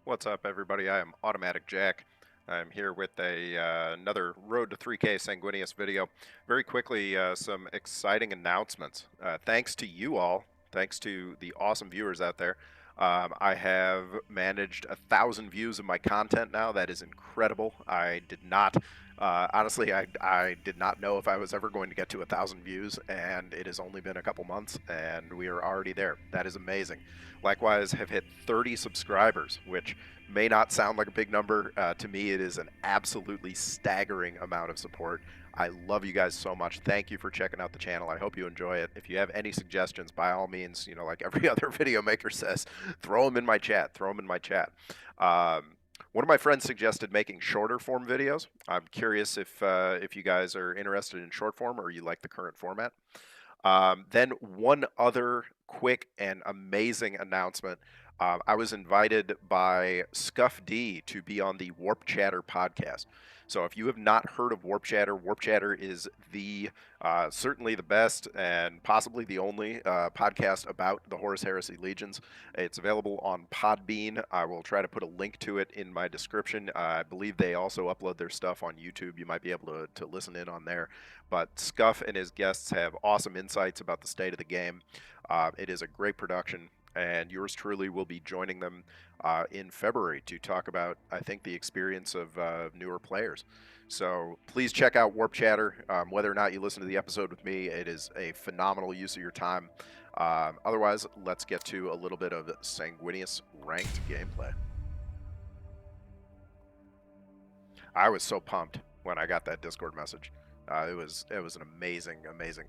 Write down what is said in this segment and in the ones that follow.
What's up, everybody? I am Automatic Jack. I'm here with another Road to 3K Sanguinius video. Very quickly, some exciting announcements. Thanks to you all, thanks to the awesome viewers out there. I have managed 1,000 views of my content now. That is incredible. I did not, honestly, I did not know if I was ever going to get to 1,000 views, and it has only been a couple months, and we are already there. That is amazing. Likewise, have hit 30 subscribers, which may not sound like a big number. To me, it is an absolutely staggering amount of support. I love you guys so much. Thank you for checking out the channel. I hope you enjoy it. If you have any suggestions, by all means, like every other video maker says, throw them in my chat. Throw them in my chat. One of my friends suggested making shorter form videos. I'm curious if you guys are interested in short form or you like the current format. Then one other quick and amazing announcement. I was invited by Scuff D to be on the Warp Chatter podcast. So if you have not heard of Warp Chatter is the certainly the best and possibly the only podcast about the Horus Heresy Legions. It's available on Podbean. I will try to put a link to it in my description. I believe they also upload their stuff on YouTube. You might be able to listen in on there. But Scuff and his guests have awesome insights about the state of the game. It is a great production, and yours truly will be joining them in February to talk about, I think, the experience of newer players. So please check out Warp Chatter. Whether or not you listen to the episode with me, it is a phenomenal use of your time. Otherwise, let's get to a little bit of Sanguinius ranked gameplay. I was so pumped when I got that Discord message. It was an amazing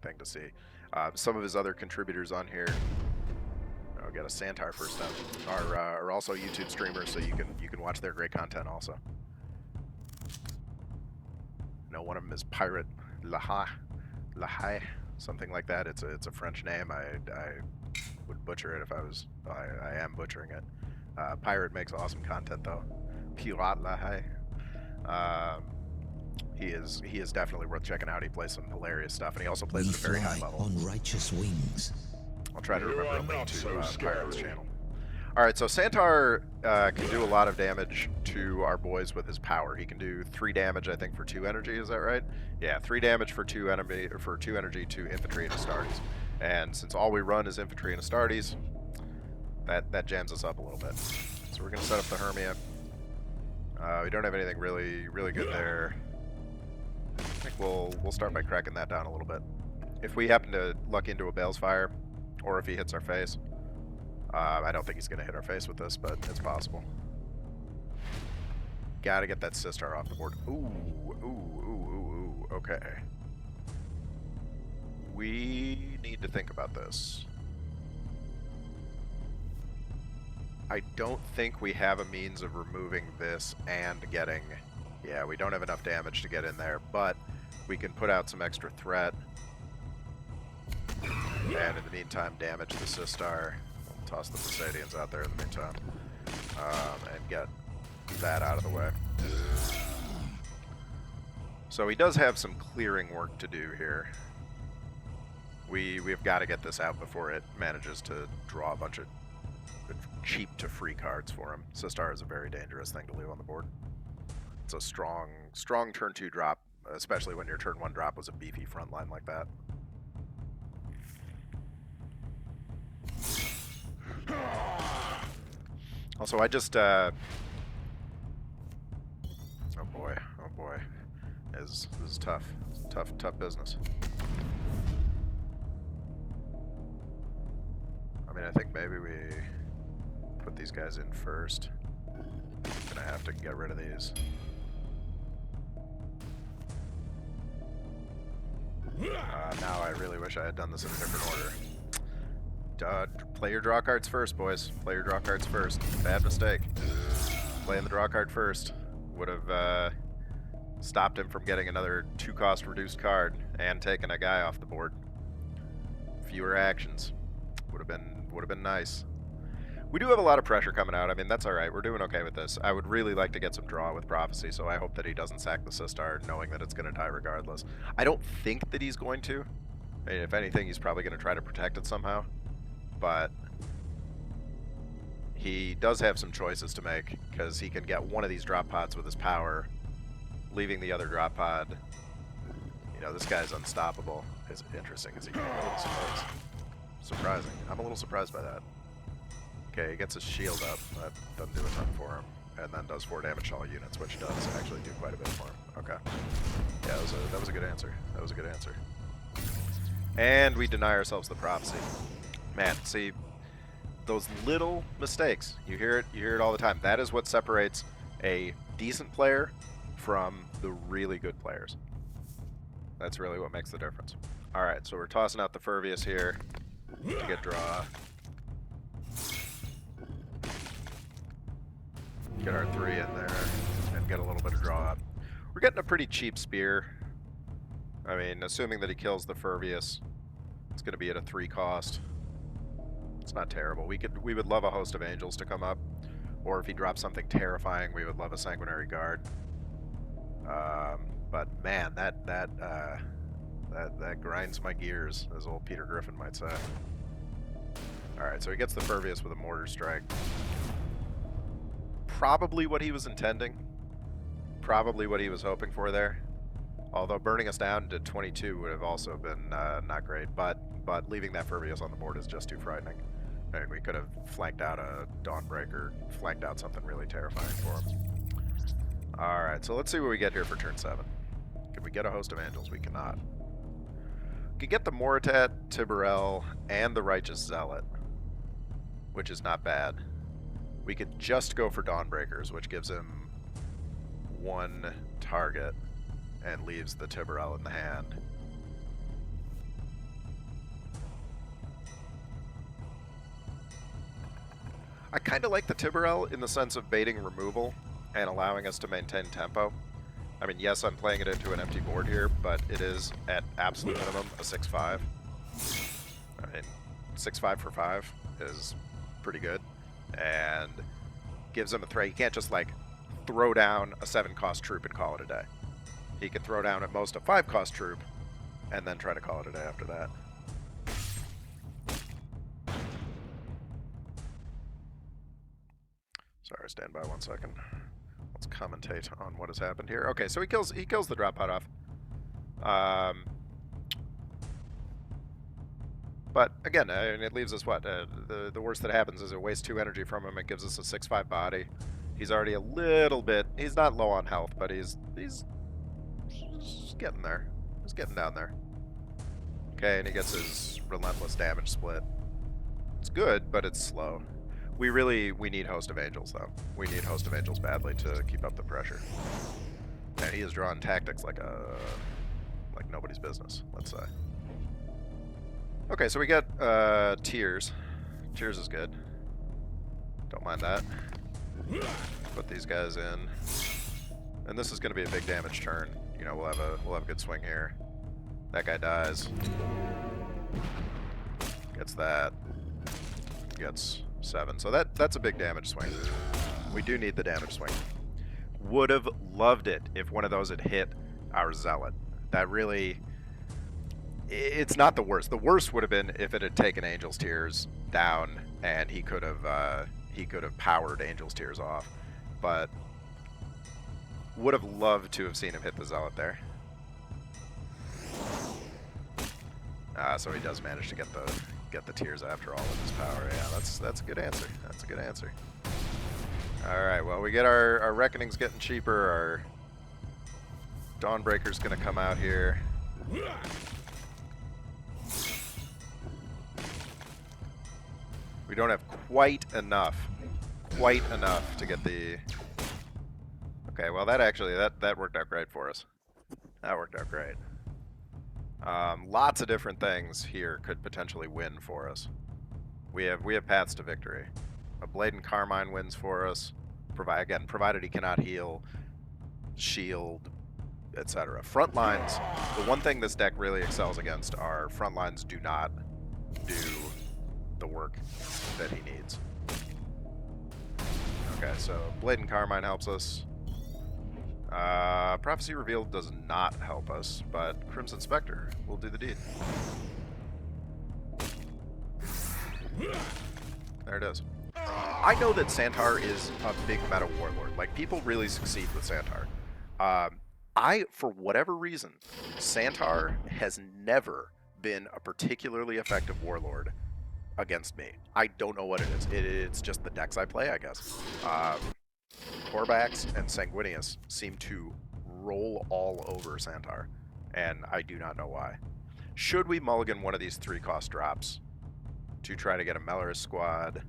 thing to see. Some of his other contributors on here, I'll get a Santar first up, are also YouTube streamers, so you can watch their great content also. One of them is Pirate Lahai, something like that. It's a French name. I would butcher it if I was. I am butchering it. Pirate makes awesome content though. Pirate Lahai. He is definitely worth checking out. He plays some hilarious stuff, and he also plays at a very high level. On righteous wings. I'll try to remember a link to Pirate's channel. Alright, so Santar can do a lot of damage to our boys with his power. He can do 3 damage, I think, for 2 energy, is that right? Yeah, 3 damage for 2 energy to infantry and Astartes. And since all we run is infantry and Astartes, that jams us up a little bit. So we're going to set up the Hermia. We don't have anything really good there. I think we'll start by cracking that down a little bit. If we happen to luck into a Bale's Fire, or if he hits our face, I don't think he's going to hit our face with this, but it's possible. Gotta get that Sistar off the board. Ooh, okay. We need to think about this. I don't think we have a means of removing this and getting... Yeah, we don't have enough damage to get in there, but we can put out some extra threat. And in the meantime, damage the Sistar. We'll toss the Posadians out there in the meantime. And get that out of the way. So he does have some clearing work to do here. We've got to get this out before it manages to draw a bunch of cheap to free cards for him. Sistar is a very dangerous thing to leave on the board. It's a strong turn 2 drop, especially when your turn 1 drop was a beefy front line like that. Also, I just, oh boy, this is tough business. I mean, I think maybe we put these guys in first. Gonna have to get rid of these. Now I really wish I had done this in a different order. Play your draw cards first, boys. Play your draw cards first. Bad mistake. Playing the draw card first would have stopped him from getting another 2-cost reduced card and taking a guy off the board. Fewer actions would have been nice. We do have a lot of pressure coming out. I mean, that's all right. We're doing okay with this. I would really like to get some draw with Prophecy, so I hope that he doesn't sack the Sistar, knowing that it's going to die regardless. I don't think that he's going to. I mean, if anything, he's probably going to try to protect it somehow. But he does have some choices to make, because he can get one of these drop pods with his power, leaving the other drop pod. You know, this guy's unstoppable. It's interesting as he can roll his space. Surprising. I'm a little surprised by that. Okay, he gets his shield up. That doesn't do a ton for him. And then does 4 damage to all units, which does actually do quite a bit for him. Okay. Yeah, that was a good answer. That was a good answer. And we deny ourselves the prophecy. Man, see, those little mistakes, you hear it all the time. That is what separates a decent player from the really good players. That's really what makes the difference. Alright, so we're tossing out the Furvius here to get draw. Get our 3 in there and get a little bit of draw up. We're getting a pretty cheap spear. I mean, assuming that he kills the Furvius, it's going to be at a 3 cost. It's not terrible. We would love a Host of Angels to come up, or if he drops something terrifying, we would love a Sanguinary Guard. But man, that grinds my gears, as old Peter Griffin might say. All right, so he gets the Furvius with a Mortar Strike. Probably what he was intending. Probably what he was hoping for there. Although burning us down to 22 would have also been not great. But leaving that Furvius on the board is just too frightening. I mean, we could have flanked out a Dawnbreaker, flanked out something really terrifying for him. Alright, so let's see what we get here for turn 7. Can we get a Host of Angels? We cannot. We can get the Moritat, Tiburel, and the Righteous Zealot, which is not bad. We could just go for Dawnbreakers, which gives him 1 target and leaves the Tiburel in the hand. I kind of like the Tiburel in the sense of baiting removal and allowing us to maintain tempo. I mean, yes, I'm playing it into an empty board here, but it is, at absolute minimum, a 6-5. I mean, 6-5 for 5 is pretty good, and gives him a threat. He can't just, like, throw down a 7-cost troop and call it a day. He can throw down at most a 5-cost troop, and then try to call it a day after that. Sorry, stand by 1 second. Let's commentate on what has happened here. Okay, so he kills the drop pod off. But again, it leaves us what? The worst that happens is it wastes 2 energy from him. It gives us a 6-5 body. He's already a little bit. He's not low on health, but he's getting there. He's getting down there. Okay, and he gets his relentless damage split. It's good, but it's slow. We need Host of Angels, though. We need Host of Angels badly to keep up the pressure. And he is drawing tactics like nobody's business, let's say. Okay, so we got Tears. Tears is good. Don't mind that. Put these guys in. And this is going to be a big damage turn. You know, we'll have a good swing here. That guy dies. Gets that. Gets 7. So that's a big damage swing. We do need the damage swing. Would have loved it if one of those had hit our Zealot. That really... It's not the worst. The worst would have been if it had taken Angel's Tears down and he could have powered Angel's Tears off. But would have loved to have seen him hit the Zealot there. So he does manage to get the Tears after all with his power. Yeah, that's a good answer. That's a good answer. All right, well, we get our Reckoning's getting cheaper. Our Dawnbreaker's gonna come out here. We don't have quite enough to get the... Okay, well, that worked out great for us. That worked out great. Lots of different things here could potentially win for us. We have paths to victory. A Blade and Carmine wins for us, provided he cannot heal, shield, etc. Front lines, the one thing this deck really excels against are front lines do not do the work that he needs. Okay, so Blade and Carmine helps us. Prophecy Revealed does not help us, but Crimson Spectre will do the deed. There it is. I know that Santar is a big meta warlord. Like, people really succeed with Santar. For whatever reason, Santar has never been a particularly effective warlord against me. I don't know what it is. It's just the decks I play, I guess. Corvax and Sanguinius seem to roll all over Santar, and I do not know why. Should we mulligan one of these 3-cost drops to try to get a Melorus squad?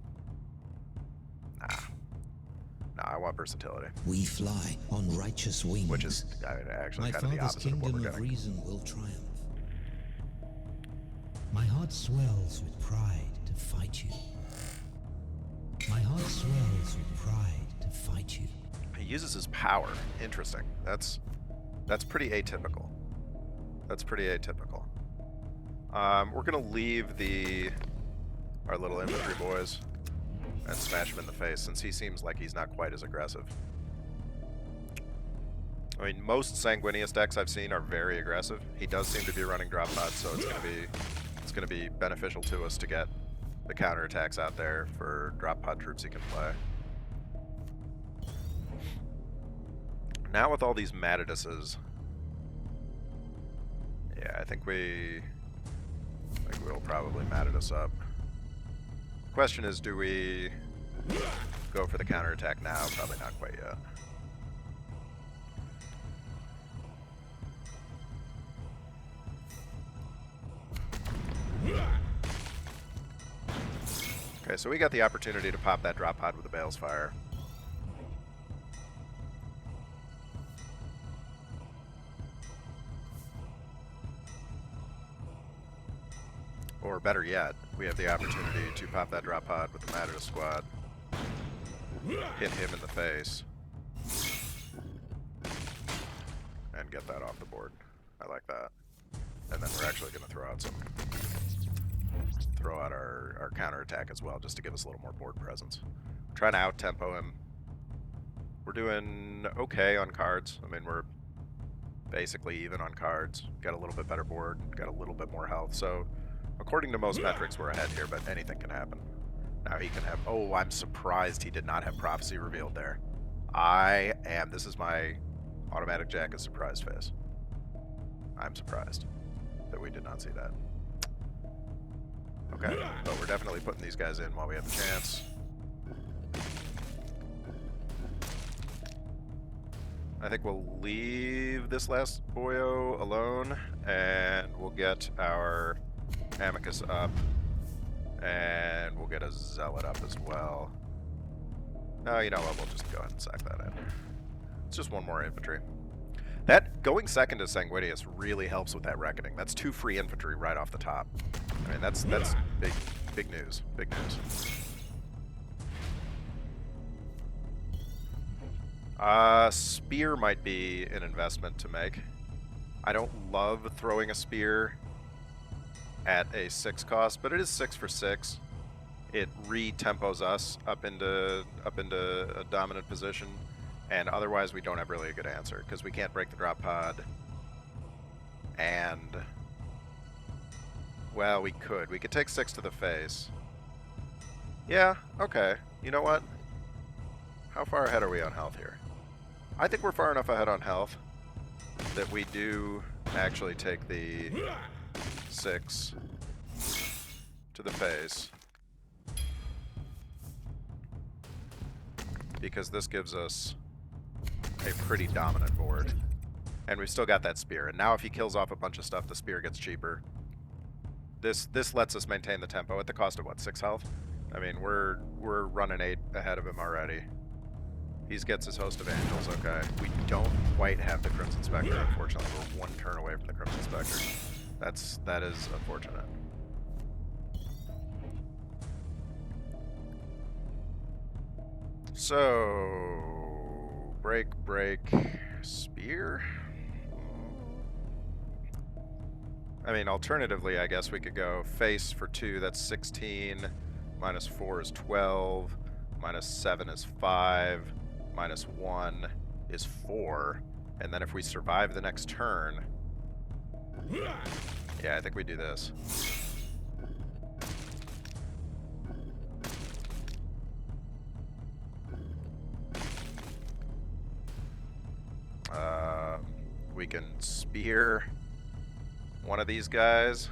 Nah, I want versatility. We fly on righteous wings. Which is actually kind of the opposite of what we're getting. My father's kingdom of reason will triumph. My heart swells with pride to fight you. My heart swells with pride to fight you. He uses his power. Interesting. That's pretty atypical. That's pretty atypical. We're gonna leave our little infantry boys and smash him in the face, since he seems like he's not quite as aggressive. I mean, most Sanguinius decks I've seen are very aggressive. He does seem to be running drop pods, so it's gonna be beneficial to us to get the counterattacks out there for drop pod troops he can play. Now with all these Mataduses, yeah, I think we'll probably Matadus up. Question is, do we go for the counterattack now? Probably not quite yet. Okay, so we got the opportunity to pop that drop pod with the Bale's Fire. Or better yet, we have the opportunity to pop that drop pod with the Matadus squad, hit him in the face, and get that off the board. I like that. And then we're actually going to throw out our counterattack as well, just to give us a little more board presence. We're trying to out-tempo him. We're doing okay on cards. I mean, we're basically even on cards. Got a little bit better board, got a little bit more health, so according to most metrics, we're ahead here, but anything can happen. Now he can have... Oh, I'm surprised he did not have Prophecy revealed there. This is my automatic Jack of surprised face. I'm surprised that we did not see that. Okay, but we're definitely putting these guys in while we have the chance. I think we'll leave this last boyo alone, and we'll get our Amicus up, and we'll get a Zealot up as well. No, you know what, we'll just go ahead and sack that in. It's just one more infantry. That going second to Sanguinius really helps with that Reckoning. That's 2 free infantry right off the top. I mean, that's big news. Big news. Spear might be an investment to make. I don't love throwing a spear at a 6 cost, but it is 6 for 6. It re-tempos us up into a dominant position, and otherwise we don't have really a good answer because we can't break the drop pod. And well, we could take 6 to the face. Yeah, okay. You know what? How far ahead are we on health here? I think we're far enough ahead on health that we do actually take the 6 to the face, because this gives us a pretty dominant board, and we've still got that spear. And now if he kills off a bunch of stuff, the spear gets cheaper. This lets us maintain the tempo at the cost of what, 6 health? I mean, we're running 8 ahead of him already. He gets his Host of Angels, okay. We don't quite have the Crimson Spectre, unfortunately. We're 1 turn away from the Crimson Spectre. That is unfortunate. So break, spear? I mean, alternatively, I guess we could go face for 2, that's 16, minus 4 is 12, minus 7 is 5, minus 1 is 4, and then if we survive the next turn... Yeah, I think we do this. we can spear one of these guys,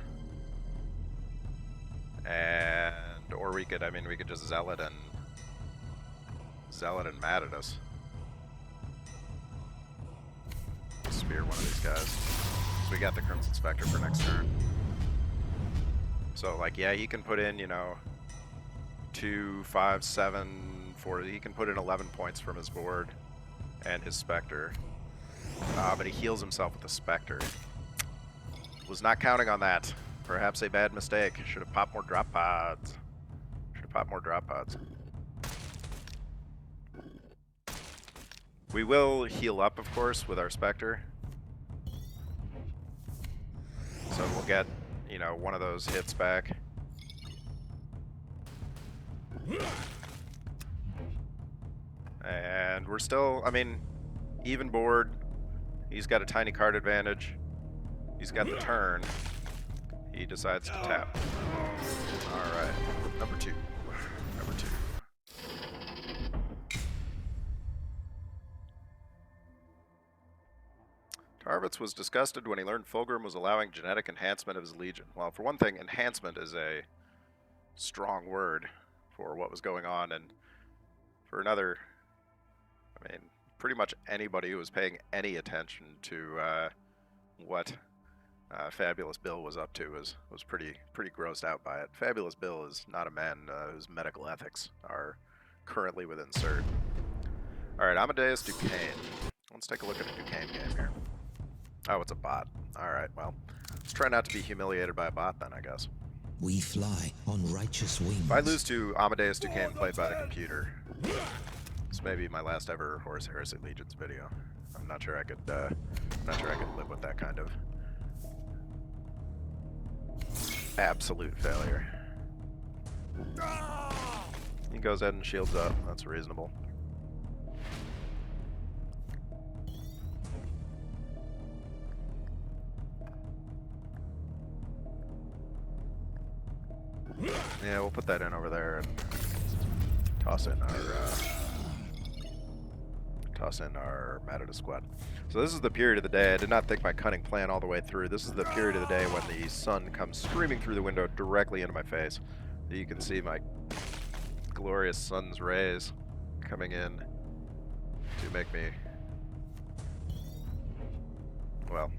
and or we could, I mean, we could just zealot and mad at us. Spear one of these guys. So we got the Crimson Spectre for next turn. So like, yeah, he can put in, you know, 2, 5, 7, 4. He can put in 11 points from his board and his Spectre. But he heals himself with the Spectre. Was not counting on that. Perhaps a bad mistake. Should have popped more drop pods. Should have popped more drop pods. We will heal up, of course, with our Spectre. So we'll get, you know, one of those hits back. And we're still, I mean, even board. He's got a tiny card advantage. He's got the turn. He decides to tap. Alright, number 2. Number 2. Tarvitz was disgusted when he learned Fulgrim was allowing genetic enhancement of his legion. Well, for one thing, enhancement is a strong word for what was going on, and for another, I mean, pretty much anybody who was paying any attention to what Fabulous Bill was up to was pretty grossed out by it. Fabulous Bill is not a man whose medical ethics are currently within cert. Alright, Amadeus Duquesne. Let's take a look at a Duquesne game here. Oh, it's a bot. Alright, well, let's try not to be humiliated by a bot then, I guess. We fly on righteous wings. If I lose to Amadeus Duquesne played by the computer, this may be my last ever Horus Heresy Legions video. I'm not sure I could live with that kind of absolute failure. He goes ahead and shields up. That's reasonable. Yeah, we'll put that in over there and toss in our Matador squad. So this is the period of the day. I did not think my cunning plan all the way through. This is the period of the day when the sun comes screaming through the window directly into my face. You can see my glorious sun's rays coming in to make me, well,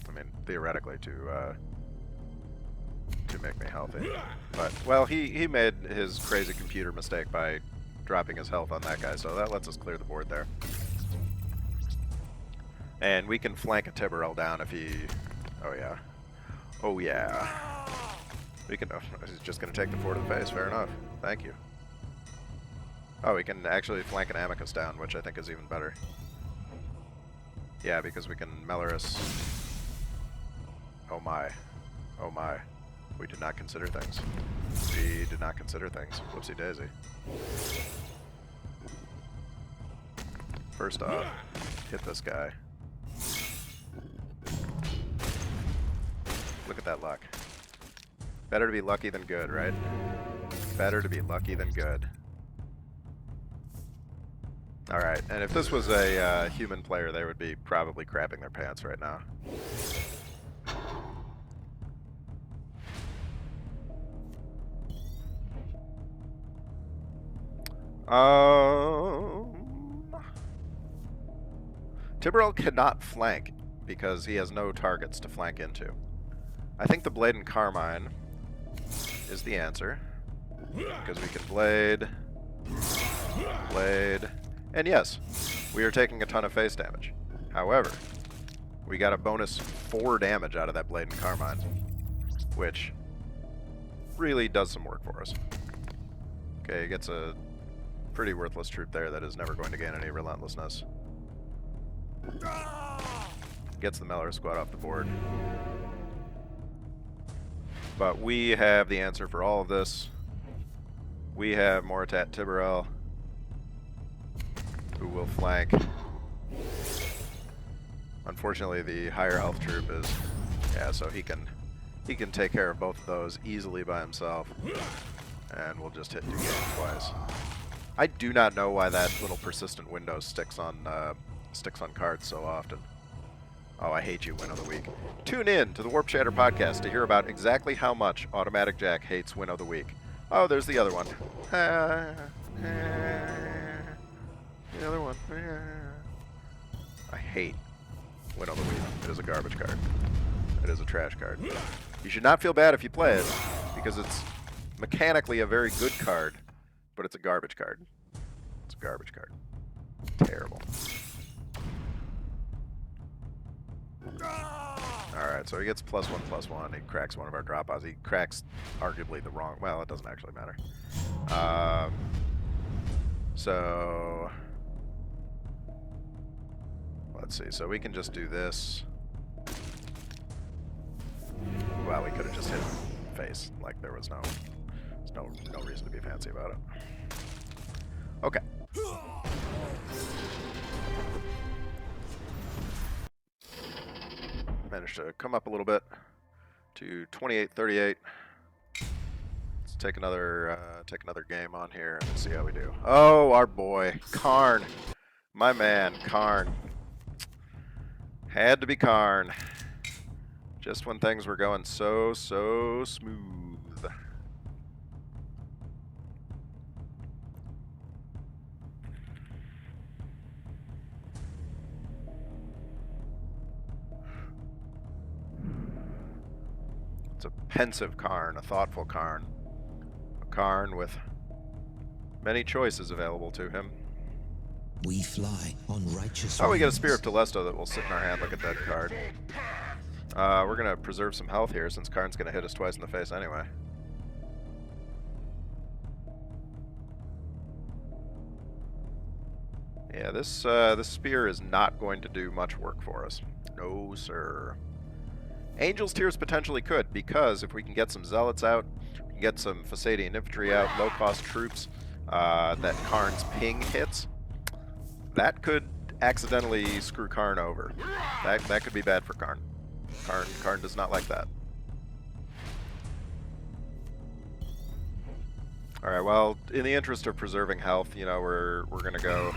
I mean, theoretically to make me healthy. But, well, he made his crazy computer mistake by dropping his health on that guy, so that lets us clear the board there. And we can flank a Tiberel down if he... Oh, yeah. Oh, yeah. We can... Oh, he's just going to take the 4 to the face. Fair enough. Thank you. Oh, we can actually flank an Amicus down, which I think is even better. Yeah, because we can Melorus... Oh, my. Oh, my. We did not consider things. We did not consider things. Whoopsie daisy. First off, hit this guy. Look at that luck. Better to be lucky than good, right? Better to be lucky than good. Alright, and if this was a human player, they would be probably crapping their pants right now. Tiberel cannot flank because he has no targets to flank into. I think the Blade and Carmine is the answer, because we can Blade, and yes, we are taking a ton of face damage. However, we got a bonus 4 damage out of that Blade and Carmine, which really does some work for us. Okay, he gets a pretty worthless troop there that is never going to gain any relentlessness. Gets the Melor squad off the board. But we have the answer for all of this. We have Moritat Tiberel, who will flank. Unfortunately, the higher health troop is, yeah, so he can take care of both of those easily by himself, and we'll just hit Duquesne twice. I do not know why that little persistent window sticks on cards so often. Oh, I hate you, Win of the Week. Tune in to the Warp Shatter podcast to hear about exactly how much Automatic Jack hates Win of the Week. Oh, there's the other one. The other one. I hate Win of the Week. It is a garbage card. It is a trash card. You should not feel bad if you play it, because it's mechanically a very good card, but it's a garbage card. It's a garbage card. Terrible. Alright, so he gets +1/+1. He cracks one of our drop outs. He cracks arguably the wrong... Well, it doesn't actually matter. So... Let's see. So we can just do this. Well, we could have just hit him face. Like, there's no reason to be fancy about it. Okay. Managed to come up a little bit to 28-38. Let's take another game on here and see how we do. Oh, our boy Karn, my man Karn. Had to be Karn. Just when things were going so smooth. It's a pensive Karn, a thoughtful Karn. A Karn with many choices available to him. We fly on righteous Oh, we get a wings. Spear of Telesto that will sit in our hand like a dead card. We're going to preserve some health here since Karn's going to hit us twice in the face anyway. Yeah, this Spear is not going to do much work for us. No, sir. Angel's Tears potentially could, because if we can get some Zealots out, we can get some Fasadian Infantry out, low-cost troops that Karn's ping hits, that could accidentally screw Karn over. That could be bad for Karn. Karn does not like that. Alright, well, in the interest of preserving health, you know, we're gonna go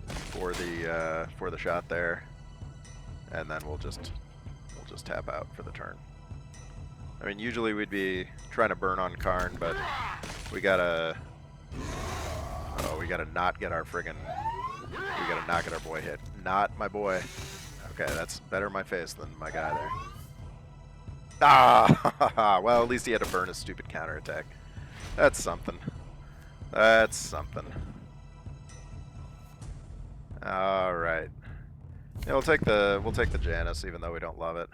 for the shot there, and then we'll just tap out for the turn. I mean, usually we'd be trying to burn on Karn, but we gotta not get our friggin', we gotta not get our boy hit. Not my boy. Okay, that's better in my face than my guy there. Ah, well, at least he had to burn his stupid counterattack. That's something. That's something. All right. Yeah, we'll take the Janus, even though we don't love it.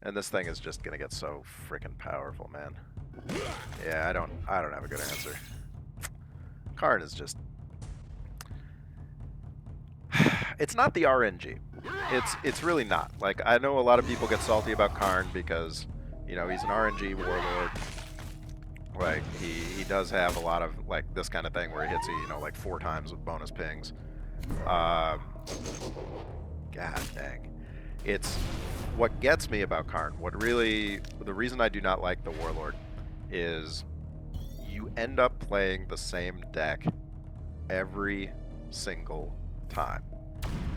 And this thing is just gonna get so freaking powerful, man. Yeah, I don't have a good answer. Karn is just... It's not the RNG. It's really not. Like, I know a lot of people get salty about Karn because, you know, he's an RNG warlord. Like, he does have a lot of, like, this kind of thing where he hits you, you know, like 4 times with bonus pings. God dang. It's what gets me about Karn. The reason I do not like the Warlord is you end up playing the same deck every single time.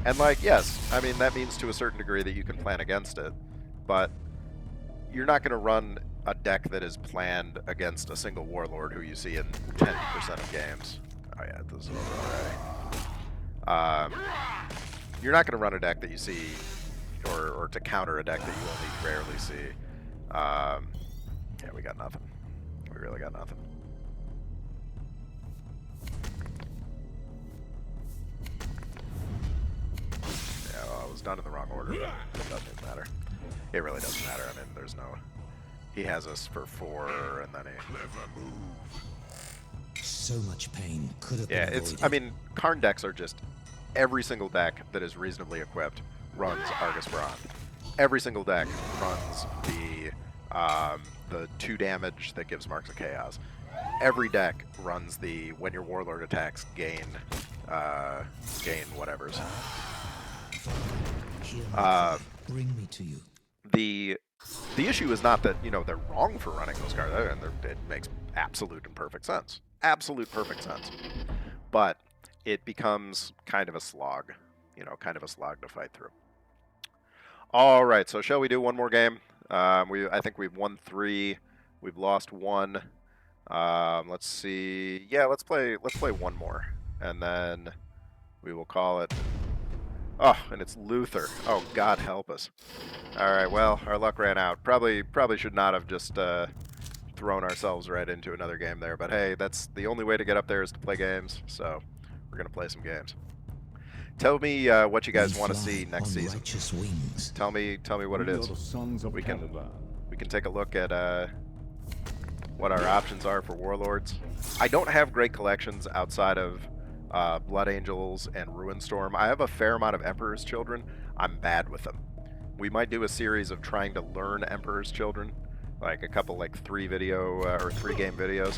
And, like, yes, I mean, that means to a certain degree that you can plan against it, but you're not going to run a deck that is planned against a single Warlord who you see in 10% of games. Oh yeah, this is over already. You're not going to run a deck that you see, or to counter a deck that you only rarely see. Yeah, we got nothing. We really got nothing. Yeah, well, it was done in the wrong order, but it doesn't matter. It really doesn't matter. I mean, there's no... He has us for 4, and then he... Clever move. So much pain could have Yeah, been avoided. I mean, Karn decks are just... Every single deck that is reasonably equipped runs Argus Brawn. Every single deck runs the 2 damage that gives Marks of Chaos. Every deck runs the when your Warlord attacks gain whatevers. Hear my cry. Bring me to you. The issue is not that, you know, they're wrong for running those cards, and it makes absolute and perfect sense. Absolute perfect sense. But it becomes kind of a slog, you know, kind of a slog to fight through. All right, so shall we do one more game? I think we've won 3, we've lost 1. Let's see. Yeah, let's play one more, and then we will call it. Oh, and it's Luther. Oh, God help us. All right, well, our luck ran out. Probably should not have just thrown ourselves right into another game there. But hey, that's the only way to get up there is to play games. So we're gonna play some games. Tell me what you guys want to see next season. Wings. Tell me what it We are is. the sons of We can Caliban. we can take a look at what our options are for Warlords. I don't have great collections outside of Blood Angels and Ruinstorm. I have a fair amount of Emperor's Children. I'm bad with them. We might do a series of trying to learn Emperor's Children, like a couple like 3 video or 3 game videos,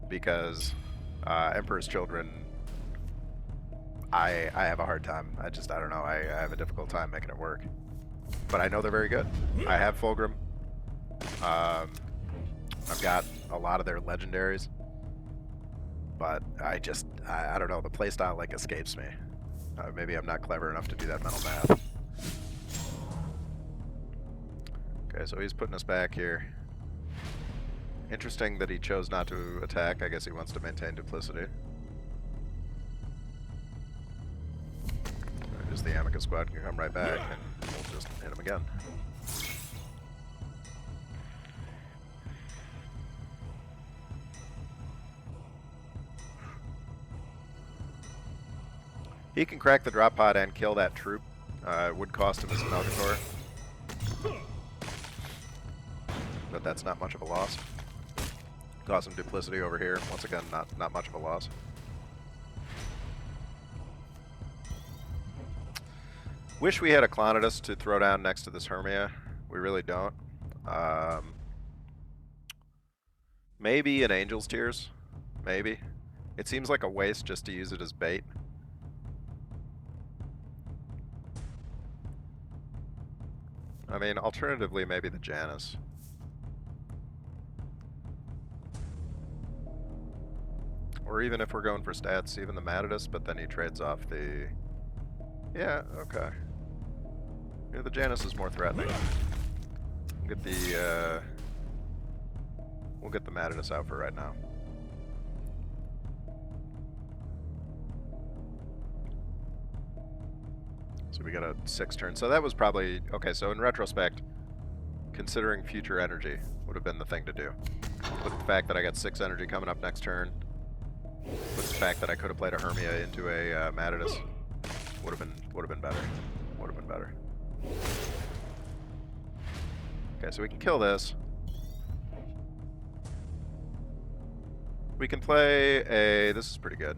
because Emperor's Children, I have a hard time. I don't know. I have a difficult time making it work. But I know they're very good. I have Fulgrim. I've got a lot of their legendaries. But I don't know. The playstyle like escapes me. Maybe I'm not clever enough to do that mental math. Okay, so he's putting us back here. Interesting that he chose not to attack. I guess he wants to maintain duplicity. Just the Amica squad can come right back, and we'll just hit him again. He can crack the drop pod and kill that troop. It would cost him his Melgator, but that's not much of a loss. Cost him duplicity over here. Once again, not much of a loss. Wish we had a Clonidus to throw down next to this Hermia. We really don't. Maybe an Angel's Tears. Maybe. It seems like a waste just to use it as bait. I mean, alternatively, maybe the Janus. Or even if we're going for stats, even the Matadus, but then he trades off the... Yeah, okay. Yeah, the Janus is more threatening. We'll get the Matadus out for right now. So we got a 6 turn. So that was probably... Okay, so in retrospect, considering future energy would have been the thing to do. With the fact that I got 6 energy coming up next turn, with the fact that I could have played a Hermia into a Matadus, would have been better. Would have been better. Okay, so we can kill this. We can play a... This is pretty good.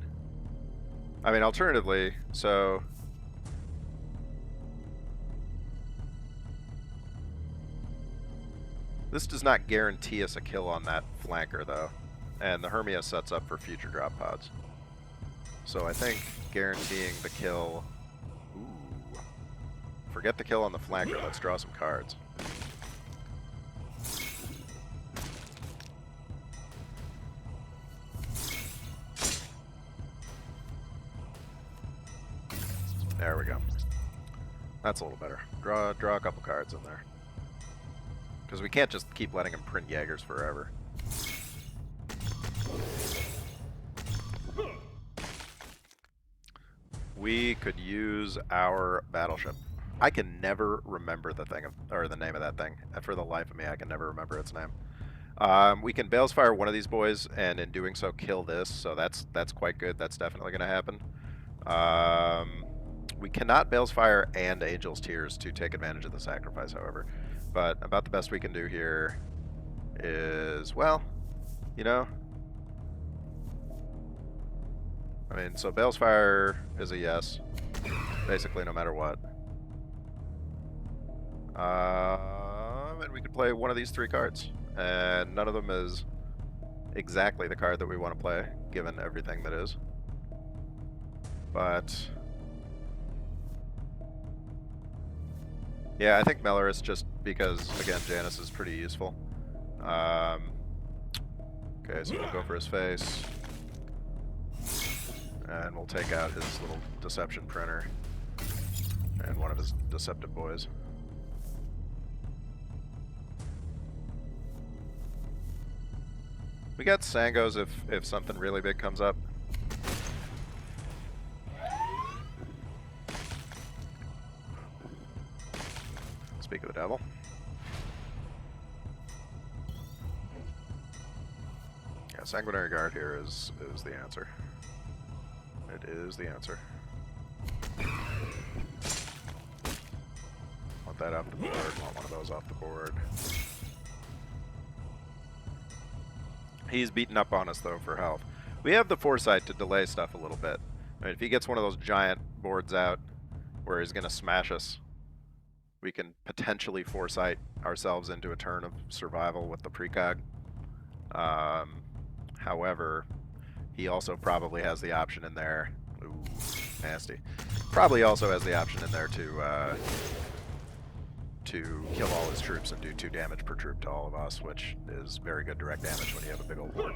I mean, alternatively, so... This does not guarantee us a kill on that flanker, though. And the Hermia sets up for future drop pods. So I think guaranteeing the kill... Ooh. Forget the kill on the flanker. Let's draw some cards. There we go. That's a little better. Draw a couple cards in there. Because we can't just keep letting him print Jaegers forever. We could use our battleship. I can never remember the thing or the name of that thing. For the life of me, I can never remember its name. We can Balefire one of these boys, and in doing so, kill this. So that's quite good. That's definitely going to happen. We cannot Balefire and Angel's Tears to take advantage of the sacrifice, however. But about the best we can do here is, well, you know. I mean, so Balefire is a yes, basically no matter what. And we could play one of these 3 cards, and none of them is exactly the card that we want to play, given everything that is. But yeah, I think Melorus, just because, again, Janus is pretty useful. Okay, so we'll go for his face. And we'll take out his little deception printer. And one of his deceptive boys. We got Sangos if something really big comes up. Speak of the devil. Yeah, Sanguinary Guard here is the answer. It is the answer. Want that off the board, want one of those off the board. He's beating up on us though for health. We have the foresight to delay stuff a little bit. I mean, if he gets one of those giant boards out where he's gonna smash us, we can potentially foresight ourselves into a turn of survival with the precog. However, he also probably has the option in there. Ooh, nasty. Probably also has the option in there to kill all his troops and do 2 damage per troop to all of us, which is very good direct damage when you have a big old board.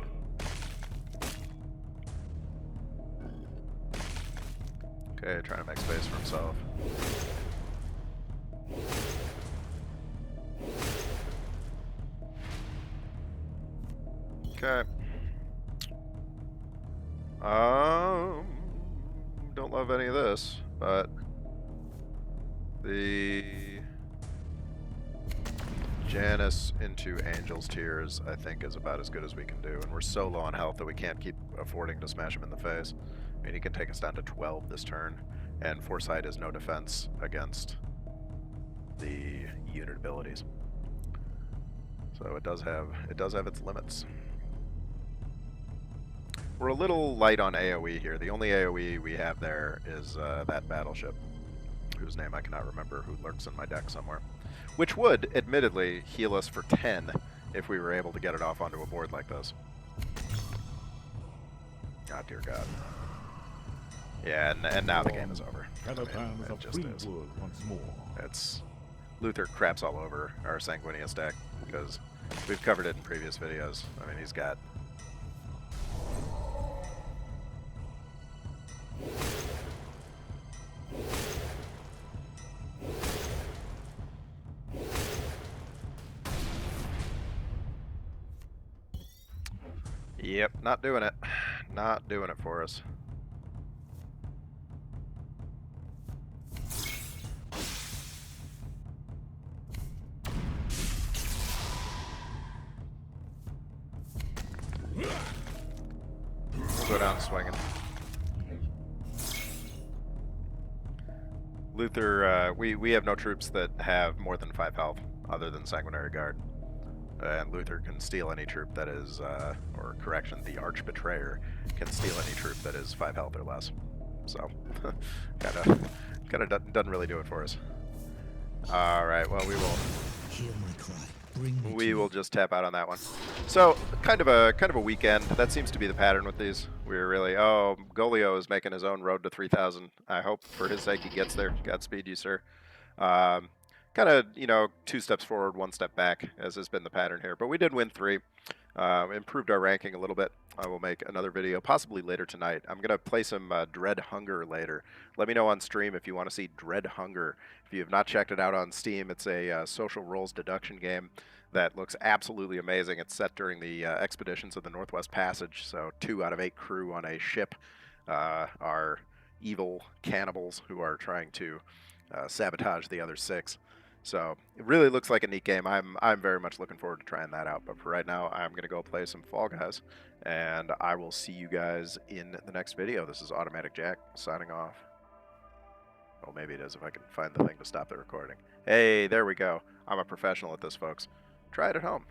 Okay, trying to make space for himself. Okay. Don't love any of this, but the Janus into Angel's Tears, I think, is about as good as we can do, and we're so low on health that we can't keep affording to smash him in the face. I mean, he can take us down to 12 this turn, and Foresight is no defense against the unit abilities. So it does have its limits. We're a little light on AoE here. The only AoE we have there is that battleship, whose name I cannot remember, who lurks in my deck somewhere. Which would, admittedly, heal us for 10 if we were able to get it off onto a board like this. Ah, dear God. Yeah, and now the game is over. I mean, it just is. It's Luther craps all over our Sanguinius deck because we've covered it in previous videos. I mean, he's got Yep, not doing it. Not doing it for us. We'll go down swinging. Luther, we have no troops that have more than 5 health, other than Sanguinary Guard. And Luther can steal any troop that is, or correction, the Arch Betrayer can steal any troop that is 5 health or less. So, kind of doesn't really do it for us. All right, well, Hear my cry. Bring me we to will just tap out on that one. So, kind of a weekend. That seems to be the pattern with these. We're really, oh, Golio is making his own road to 3,000. I hope for his sake he gets there. Godspeed you, sir. Kind of, 2 steps forward, 1 step back, as has been the pattern here. But we did win 3. Improved our ranking a little bit. I will make another video, possibly later tonight. I'm going to play some Dread Hunger later. Let me know on stream if you want to see Dread Hunger. If you have not checked it out on Steam, it's a social roles deduction game that looks absolutely amazing. It's set during the expeditions of the Northwest Passage, so 2 out of 8 crew on a ship are evil cannibals who are trying to sabotage the other 6. So it really looks like a neat game. I'm very much looking forward to trying that out. But for right now, I'm going to go play some Fall Guys, and I will see you guys in the next video. This is Automatic Jack signing off. Well, maybe it is if I can find the thing to stop the recording. Hey, there we go. I'm a professional at this, folks. Try it at home.